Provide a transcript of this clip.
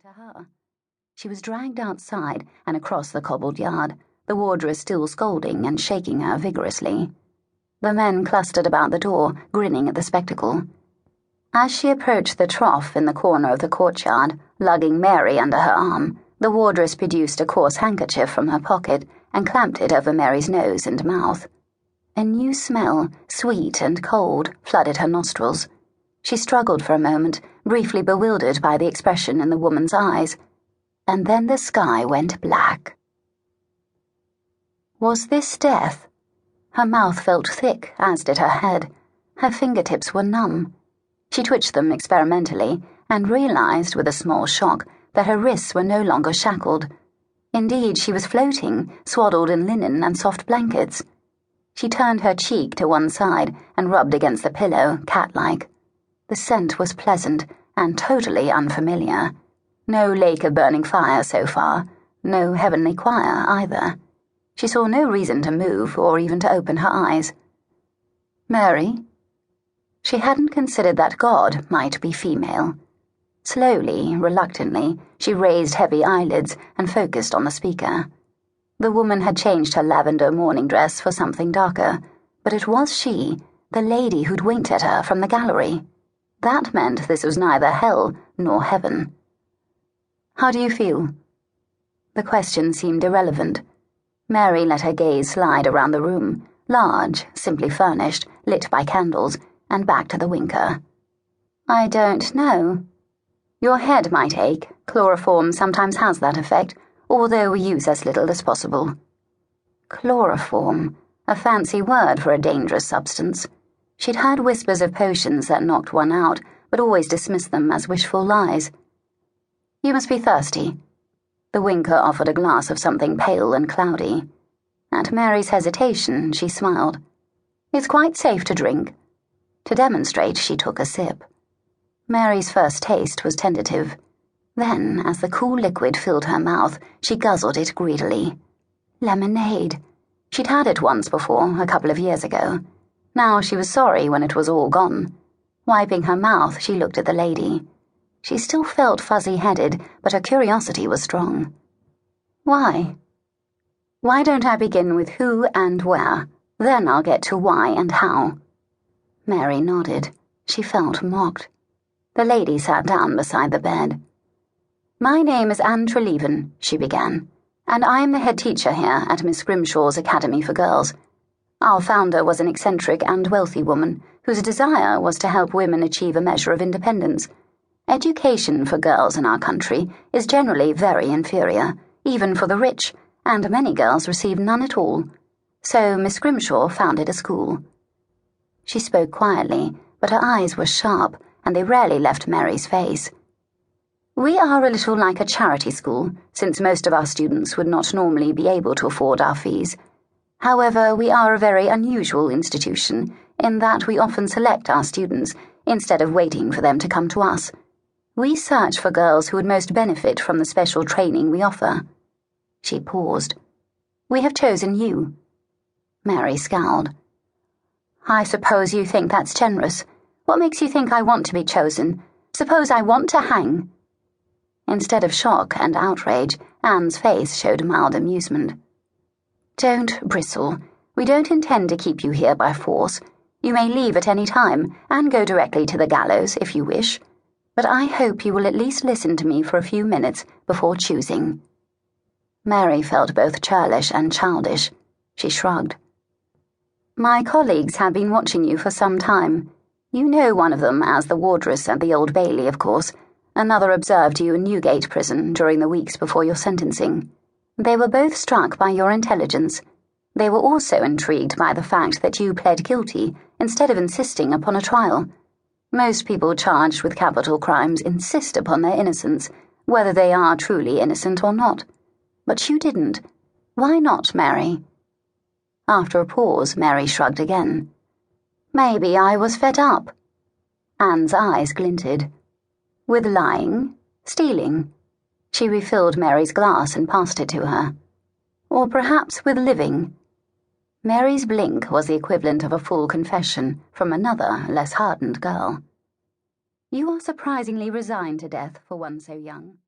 to her. She was dragged outside and across the cobbled yard, the wardress still scolding and shaking her vigorously. The men clustered about the door, grinning at the spectacle. As she approached the trough in the corner of the courtyard, lugging Mary under her arm, the wardress produced a coarse handkerchief from her pocket and clamped it over Mary's nose and mouth. A new smell, sweet and cold, flooded her nostrils. She struggled for a moment, briefly bewildered by the expression in the woman's eyes, and then the sky went black. Was this death? Her mouth felt thick, as did her head. Her fingertips were numb. She twitched them experimentally and realized with a small shock that her wrists were no longer shackled. Indeed, she was floating, swaddled in linen and soft blankets. She turned her cheek to one side and rubbed against the pillow, cat-like. The scent was pleasant and totally unfamiliar. No lake of burning fire so far, no heavenly choir either. She saw no reason to move or even to open her eyes. Mary? She hadn't considered that God might be female. Slowly, reluctantly, she raised heavy eyelids and focused on the speaker. The woman had changed her lavender morning dress for something darker, but it was she, the lady who'd winked at her from the gallery. That meant this was neither hell nor heaven. How do you feel? The question seemed irrelevant. Mary let her gaze slide around the room, large, simply furnished, lit by candles, and back to the winker. I don't know. Your head might ache. Chloroform sometimes has that effect, although we use as little as possible. Chloroform, a fancy word for a dangerous substance. She'd heard whispers of potions that knocked one out, but always dismissed them as wishful lies. You must be thirsty. The winker offered a glass of something pale and cloudy. At Mary's hesitation, she smiled. It's quite safe to drink. To demonstrate, she took a sip. Mary's first taste was tentative. Then, as the cool liquid filled her mouth, she guzzled it greedily. Lemonade. She'd had it once before, a couple of years ago. Now she was sorry when it was all gone. Wiping her mouth, she looked at the lady. She still felt fuzzy-headed, but her curiosity was strong. Why? Why don't I begin with who and where? Then I'll get to why and how. Mary nodded. She felt mocked. The lady sat down beside the bed. My name is Anne Treleaven, she began, and I am the head teacher here at Miss Grimshaw's Academy for Girls. Our founder was an eccentric and wealthy woman whose desire was to help women achieve a measure of independence. Education for girls in our country is generally very inferior, even for the rich, and many girls receive none at all. So Miss Grimshaw founded a school. She spoke quietly, but her eyes were sharp, and they rarely left Mary's face. We are a little like a charity school, since most of our students would not normally be able to afford our fees. However, we are a very unusual institution in that we often select our students instead of waiting for them to come to us. We search for girls who would most benefit from the special training we offer. She paused. We have chosen you. Mary scowled. I suppose you think that's generous. What makes you think I want to be chosen? Suppose I want to hang. Instead of shock and outrage, Anne's face showed mild amusement. Don't bristle. We don't intend to keep you here by force. You may leave at any time and go directly to the gallows if you wish. But I hope you will at least listen to me for a few minutes before choosing. Mary felt both churlish and childish. She shrugged. My colleagues have been watching you for some time. You know one of them as the wardress at the Old Bailey, of course. Another observed you in Newgate Prison during the weeks before your sentencing. They were both struck by your intelligence. They were also intrigued by the fact that you pled guilty instead of insisting upon a trial. Most people charged with capital crimes insist upon their innocence, whether they are truly innocent or not. But you didn't. Why not, Mary? After a pause, Mary shrugged again. Maybe I was fed up. Anne's eyes glinted. With lying? Stealing? She refilled Mary's glass and passed it to her. Or perhaps with living? Mary's blink was the equivalent of a full confession from another, less hardened girl. You are surprisingly resigned to death for one so young.